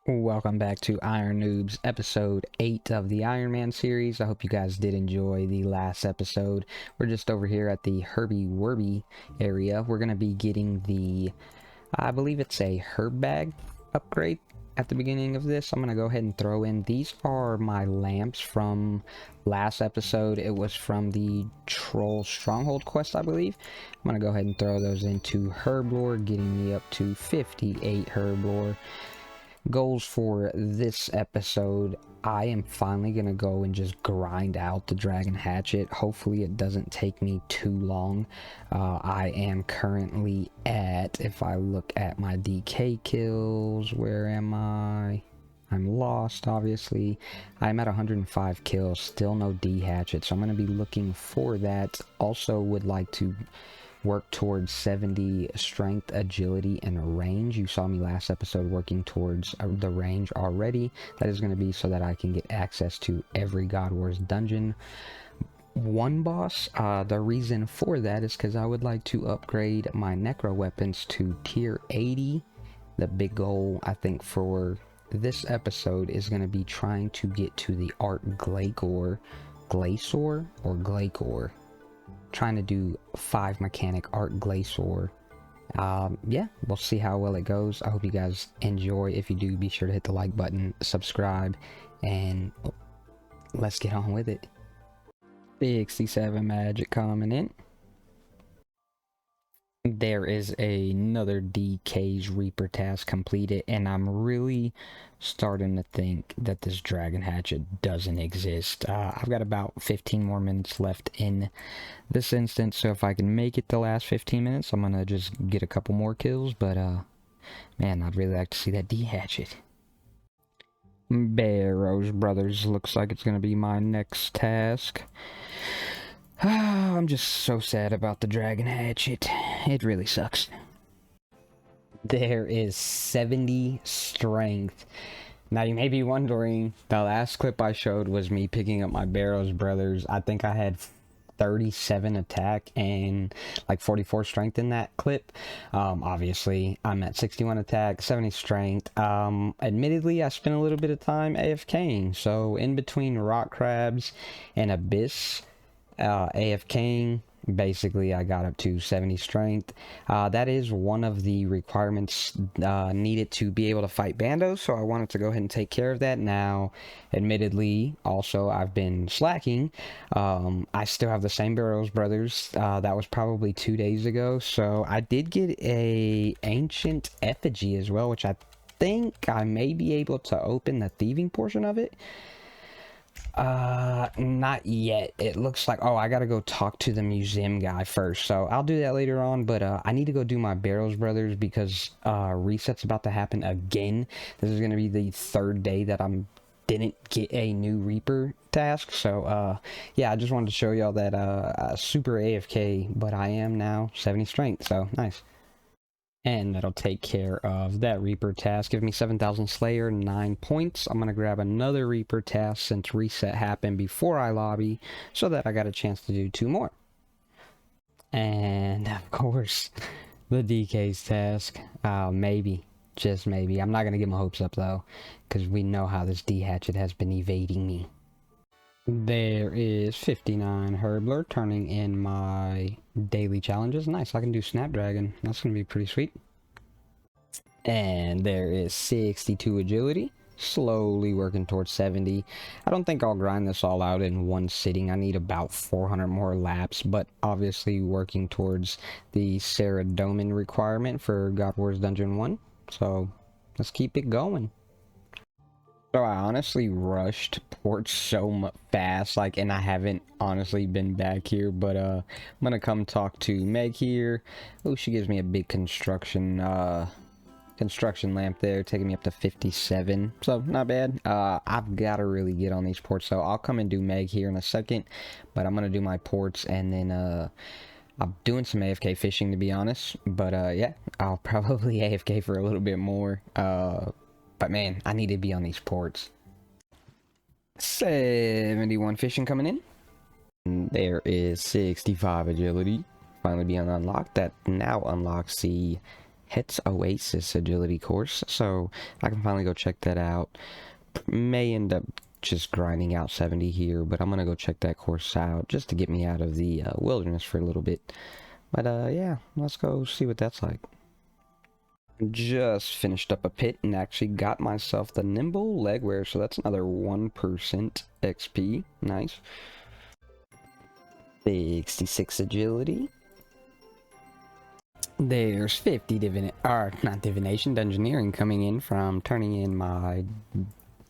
Welcome back to Iron Noobs, episode 8 of the Ironman series. I hope you guys did enjoy the last episode. We're just over here at the Herbie Werby area. We're going to be getting the, I believe it's a herb bag upgrade at the beginning of this. I'm going to go ahead and throw in, these are my lamps from last episode. It was from the Troll Stronghold quest, I believe. I'm going to go ahed and throw those into herb lore, getting me up to 58 herb lore. Goals for this episode: I am finally gonna go and just grind out the dragon hatchet. Hopefully it doesn't take me too long. I am currently at, if I look at my DK kills, where am I? I'm lost, obviously. I'm at 105 kills, still no D hatchet, so I'm gonna be looking for that. Also would like to work towards 70 strength, agility, and range. You saw me last episode working towards the range already. That is going to be so that I can get access to every God Wars dungeon. One boss, the reason for that is because I would like to upgrade my necro weapons to tier 80. The big goal, I think, for this episode is going to be trying to get to the Art Glacior, trying to do 5 mechanic Art Glacior. Yeah, we'll see how well it goes. I hope you guys enjoy. If you do, be sure to hit the like button, subscribe, and let's get on with it. 67 magic coming in. There is another DK's Reaper task completed, and I'm really starting to think that this dragon hatchet doesn't exist. I've got about 15 more minutes left in this instance, so if I can make it the last 15 minutes, I'm gonna just get a couple more kills. But man, I'd really like to see that D hatchet. Barrows Brothers looks like it's gonna be my next task. I'm just so sad about the dragon hatchet. It really sucks. There is 70 strength. Now you may be wondering, the last clip I showed was me picking up my Barrows Brothers. I think I had 37 attack and like 44 strength in that clip. Obviously I'm at 61 attack, 70 strength. Admittedly, I spent a little bit of time AFKing, so in between rock crabs and abyss, AFKing, basically I got up to 70 strength. That is one of the requirements needed to be able to fight bandos, so I wanted to go ahead and take care of that. Now admittedly, also I've been slacking. I still have the same Barrows Brothers. That was probably 2 days ago, so I did get a ancient effigy as well, which I think I may be able to open the thieving portion of it. Not yet. It looks like, oh, I gotta go talk to the museum guy first, so I'll do that later on. But I need to go do my Barrows Brothers because reset's about to happen again. This is gonna be the 3rd day that I didn't get a new Reaper task, so yeah, I just wanted to show y'all that super AFK, but I am now 70 strength, so nice. And that'll take care of that Reaper task. Give me 7,000 Slayer, 9 points. I'm going to grab another Reaper task since reset happened before I lobby, so that I got a chance to do 2 more. And, of course, the DK's task. Maybe. Just maybe. I'm not going to get my hopes up, though, because we know how this D hatchet has been evading me. There is 59 Herbler turning in my daily challenges. Nice, I can do Snapdragon. That's going to be pretty sweet. And there is 62 Agility. Slowly working towards 70. I don't think I'll grind this all out in one sitting. I need about 400 more laps, but obviously working towards the Saradomin requirement for God Wars Dungeon 1. So let's keep it going. So I honestly rushed ports so fast, and I haven't honestly been back here, but I'm gonna come talk to Meg here. Oh, she gives me a big construction lamp there, taking me up to 57, so not bad. I've got to really get on these ports, so I'll come and do Meg here in a second, but I'm gonna do my ports, and then I'm doing some AFK fishing, to be honest, but yeah, I'll probably AFK for a little bit more. But man, I need to be on these ports. 71 fishing coming in. And there is 65 agility finally being unlocked. That now unlocks the Het's Oasis agility course, so I can finally go check that out. May end up just grinding out 70 here, but I'm gonna go check that course out just to get me out of the wilderness for a little bit. But yeah, let's go see what that's like. Just finished up a pit and actually got myself the nimble legwear, so that's another 1% XP. Nice. 66 agility. There's 50 not divination, dungeoneering coming in from turning in my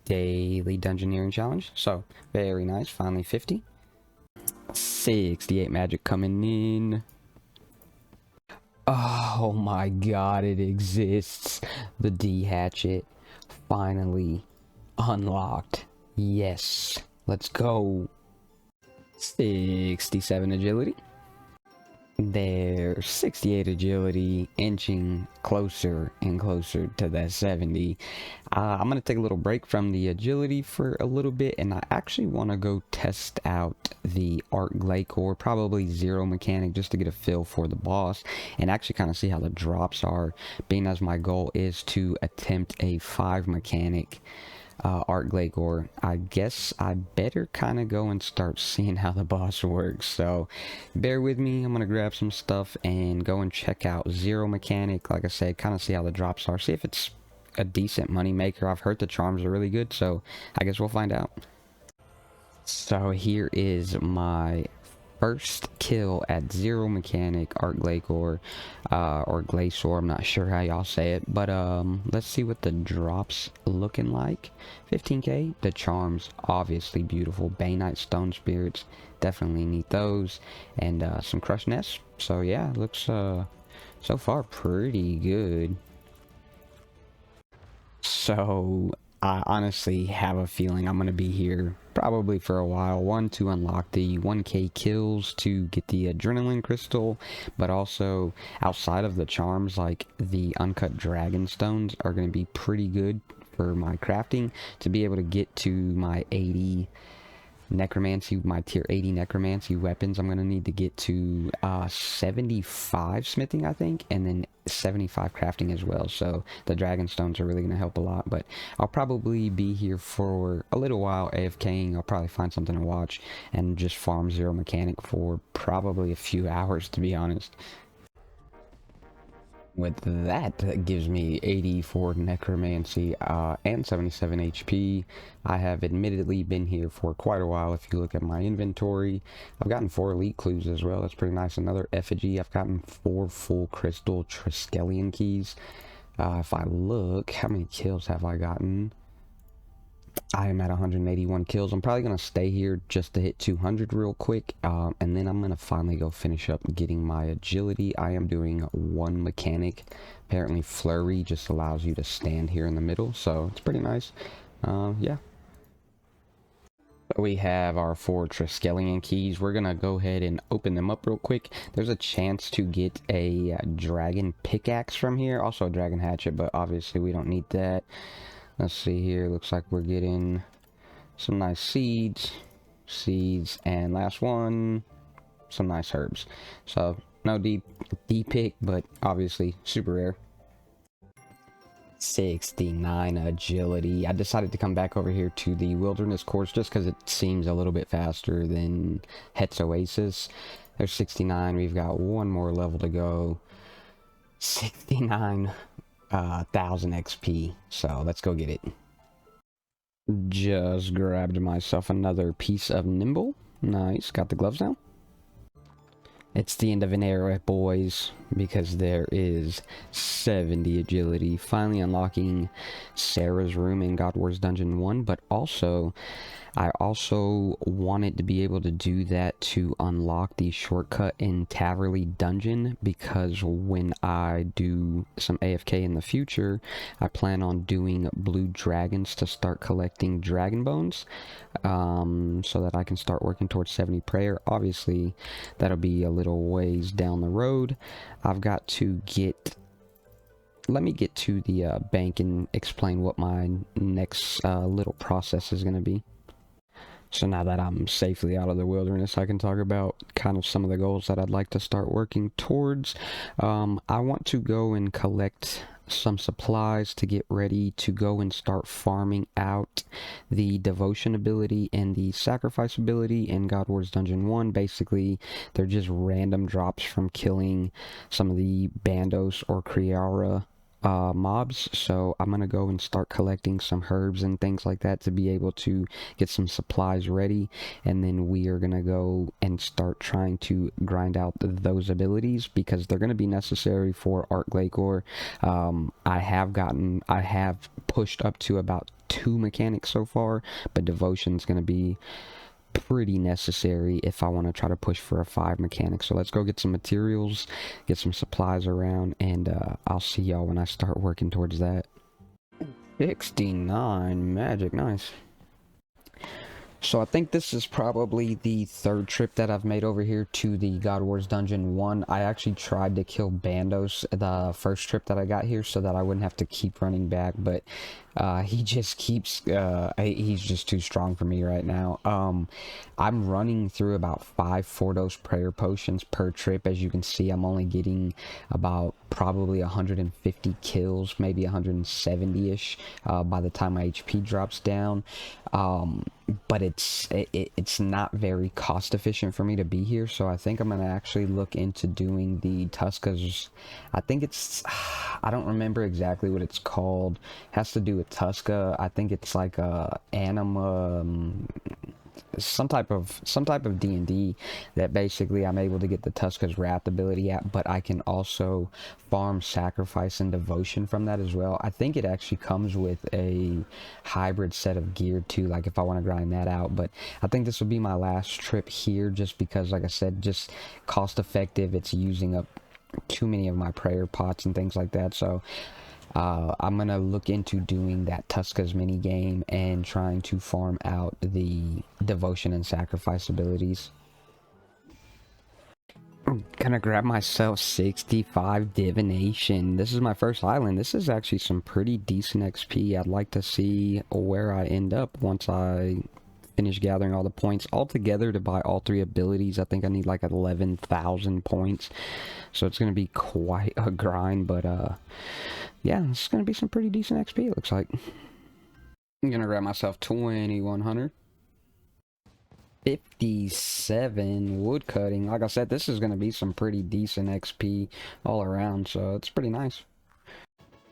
daily dungeoneering challenge. So very nice, finally 50. 68 magic coming in. Oh my god, it exists. The D hatchet finally unlocked. Yes, let's go. 67 agility. There's 68 agility, inching closer and closer to that 70. I'm going to take a little break from the agility for a little bit, and I actually want to go test out the Art Glacore, probably zero mechanic, just to get a feel for the boss, and actually kind of see how the drops are, being as my goal is to attempt a 5 mechanic Art Glacore. I guess I better kind of go and start seeing how the boss works, so bear with me. I'm gonna grab some stuff and go and check out zero mechanic, like I said, kind of see how the drops are, see if it's a decent money maker. I've heard the charms are really good, so I guess we'll find out. So here is my first kill at zero mechanic Art Glacore, or Glacior, I'm not sure how y'all say it, but let's see what the drops looking like. 15k. The charms, obviously beautiful. Bainite Stone Spirits, definitely need those, and some Crushed Nests. So yeah, looks so far pretty good. So I honestly have a feeling I'm going to be here probably for a while. One, to unlock the 1k kills to get the adrenaline crystal, but also outside of the charms, like the uncut dragon stones are going to be pretty good for my crafting to be able to get to my 80 necromancy, my tier 80 necromancy weapons. I'm going to need to get to 75 smithing, I think, and then 75 crafting as well. So the dragon stones are really going to help a lot, but I'll probably be here for a little while AFKing. I'll probably find something to watch and just farm zero mechanic for probably a few hours, to be honest. With that gives me 84 necromancy and 77 HP. I have admittedly been here for quite a while. If you look at my inventory, I've gotten 4 elite clues as well. That's pretty nice. Another effigy. I've gotten 4 full crystal Triskelion keys. If I look, how many kills have I gotten? I am at 181 kills. I'm probably going to stay here just to hit 200 real quick, and then I'm going to finally go finish up getting my agility. I am doing 1 mechanic. Apparently flurry just allows you to stand here in the middle, so it's pretty nice. Yeah. We have our 4 Triskelion keys. We're going to go ahead and open them up real quick. There's a chance to get a dragon pickaxe from here, also a dragon hatchet, but obviously we don't need that. Let's see here. Looks like we're getting some nice seeds, and last one, some nice herbs. So no D pick, but obviously super rare. 69 agility. I decided to come back over here to the wilderness course just because it seems a little bit faster than Het's Oasis. There's 69. We've got one more level to go. 69. 1000 XP, so let's go get it. Just grabbed myself another piece of nimble. Nice, got the gloves now. It's the end of an era, boys, because there is 70 agility. Finally unlocking Sarah's room in God Wars Dungeon 1, but also I also wanted to be able to do that to unlock the shortcut in Taverley Dungeon, because when I do some AFK in the future, I plan on doing blue dragons to start collecting dragon bones, so that I can start working towards 70 prayer. Obviously, that'll be a little ways down the road. I've got to get... Let me get to the bank and explain what my next little process is going to be. So now that I'm safely out of the wilderness, I can talk about kind of some of the goals that I'd like to start working towards. I want to go and collect some supplies to get ready to go and start farming out the devotion ability and the sacrifice ability in God Wars Dungeon 1. Basically, they're just random drops from killing some of the Bandos or Kriara mobs. So I'm gonna go and start collecting some herbs and things like that to be able to get some supplies ready, and then we are gonna go and start trying to grind out those abilities because they're gonna be necessary for Art Glacor. I have pushed up to about 2 mechanics so far, but devotion's gonna be pretty necessary if I want to try to push for a 5 mechanic. So let's go get some materials, get some supplies around, and I'll see y'all when I start working towards that. 69 magic, nice. So I think this is probably the 3rd trip that I've made over here to the God Wars Dungeon 1. I actually tried to kill Bandos the first trip that I got here so that I wouldn't have to keep running back, but he just keeps, he's just too strong for me right now. I'm running through about 5 4-dose prayer potions per trip. As you can see, I'm only getting about probably 150 kills, maybe 170-ish by the time my HP drops down. But it's not very cost efficient for me to be here, so I think I'm gonna actually look into doing the Tuska's. I think it's, I don't remember exactly what it's called. It has to do with Tuska. I think it's like a anima, some type of D&D that basically I'm able to get the Tuska's Wrath ability at, but I can also farm sacrifice and devotion from that as well. I think it actually comes with a hybrid set of gear too, like if I want to grind that out. But I think this will be my last trip here just because, like I said, just cost effective. It's using up too many of my prayer pots and things like that. So I'm gonna look into doing that Tuska's mini game and trying to farm out the devotion and sacrifice abilities. I'm gonna grab myself 65 divination. This is my first island. This is actually some pretty decent XP. I'd like to see where I end up once I finish gathering all the points altogether to buy all 3 abilities. I think I need like 11,000 points, so it's gonna be quite a grind, but yeah, it's gonna be some pretty decent XP, it looks like. I'm gonna grab myself 2100. 57 wood cutting. Like I said, this is gonna be some pretty decent XP all around, so it's pretty nice.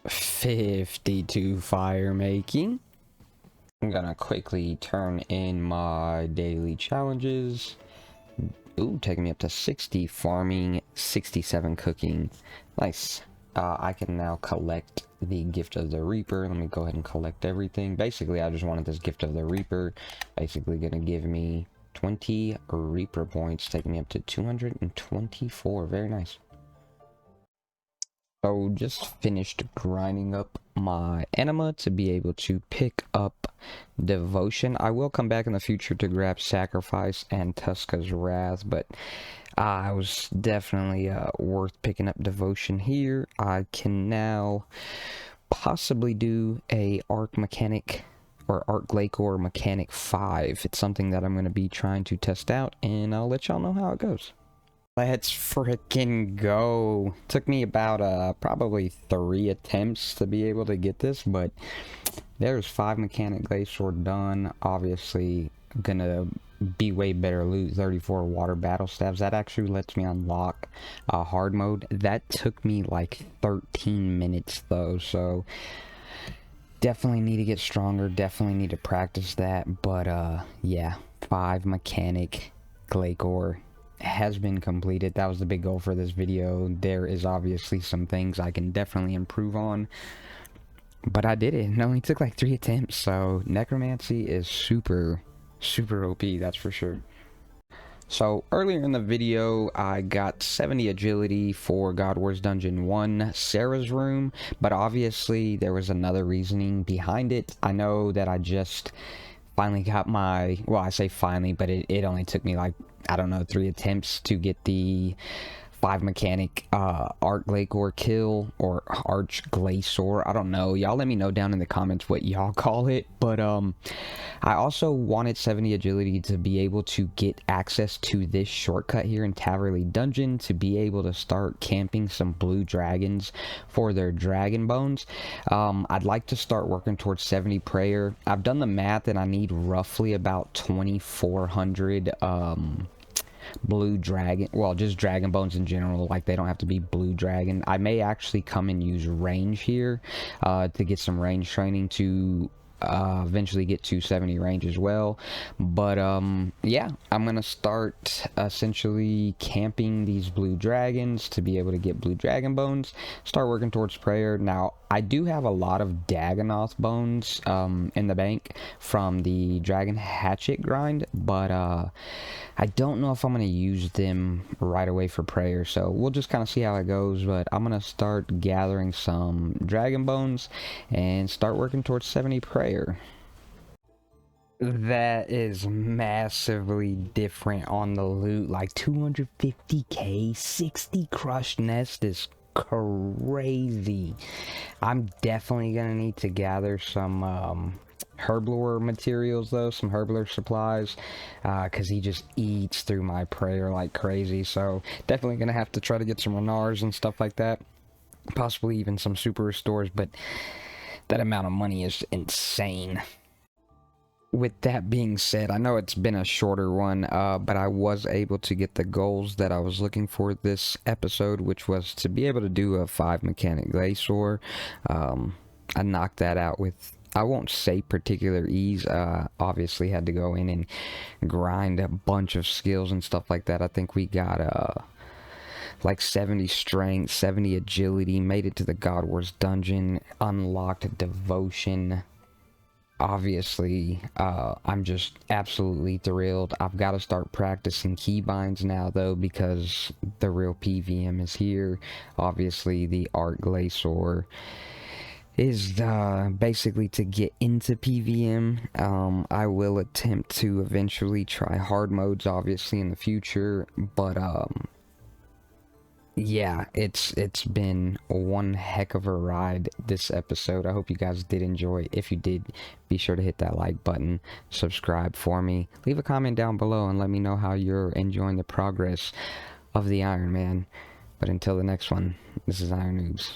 52 fire making. I'm gonna quickly turn in my daily challenges. Ooh, taking me up to 60 farming, 67 cooking. Nice. I can now collect the Gift of the Reaper. Let me go ahead and collect everything. Basically, I just wanted this Gift of the Reaper. Basically gonna give me 20 Reaper points, taking me up to 224. Very nice. So just finished grinding up my anima to be able to pick up devotion. I will come back in the future to grab sacrifice and Tuska's Wrath, but I was definitely worth picking up devotion here. I can now possibly do a Arc Mechanic or Art Glacor Mechanic 5. It's something that I'm going to be trying to test out, and I'll let y'all know how it goes. Let's frickin' go. Took me about probably 3 attempts to be able to get this, but there's 5 Mechanic Glacier done. Obviously gonna be way better loot. 34 water battle stabs. That actually lets me unlock hard mode. That took me like 13 minutes though, so definitely need to get stronger, definitely need to practice that. But yeah, 5 Mechanic Glacor has been completed. That was the big goal for this video. There is obviously some things I can definitely improve on, but I did it. It only took like 3 attempts, so necromancy is super OP, that's for sure. So earlier in the video, I got 70 agility for God Wars Dungeon 1 Sarah's room, but obviously there was another reasoning behind it. I know that I just finally got my, well, I say finally, but it only took me like, I don't know, 3 attempts to get the 5 mechanic Arc Glacior kill, or Arch Glacior. I don't know. Y'all let me know down in the comments what y'all call it. But I also wanted 70 agility to be able to get access to this shortcut here in Taverley Dungeon, to be able to start camping some blue dragons for their dragon bones. I'd like to start working towards 70 prayer. I've done the math and I need roughly about 2400 blue dragon, well, just dragon bones in general. Like, they don't have to be blue dragon. I may actually come and use range here to get some range training to eventually get to 70 range as well. But yeah, I'm gonna start essentially camping these blue dragons to be able to get blue dragon bones, start working towards prayer. Now, I do have a lot of Dagonoth bones in the bank from the dragon hatchet grind, but I don't know if I'm going to use them right away for prayer, so we'll just kind of see how it goes. But I'm going to start gathering some dragon bones and start working towards 70 prayer. That is massively different on the loot. Like 250k, 60 crushed nest is crazy. I'm definitely going to need to gather some herblore materials though, some herblore supplies, because he just eats through my prayer like crazy. So definitely gonna have to try to get some renars and stuff like that, possibly even some super restores, but that amount of money is insane. With that being said, I know it's been a shorter one, but I was able to get the goals that I was looking for this episode, which was to be able to do a 5 mechanic glacier. I knocked that out with, I won't say particular ease. Obviously had to go in and grind a bunch of skills and stuff like that. I think we got like 70 strength, 70 agility, made it to the God Wars dungeon, unlocked devotion. Obviously, I'm just absolutely thrilled. I've got to start practicing keybinds now though, because the real PVM is here. Obviously the Arc Glacior is basically to get into PVM. I will attempt to eventually try hard modes obviously in the future, but yeah, it's been one heck of a ride this episode. I hope you guys did enjoy. If you did, be sure to hit that like button, subscribe for me, leave a comment down below and let me know how you're enjoying the progress of the Iron Man. But until the next one, this is Iron Noobs.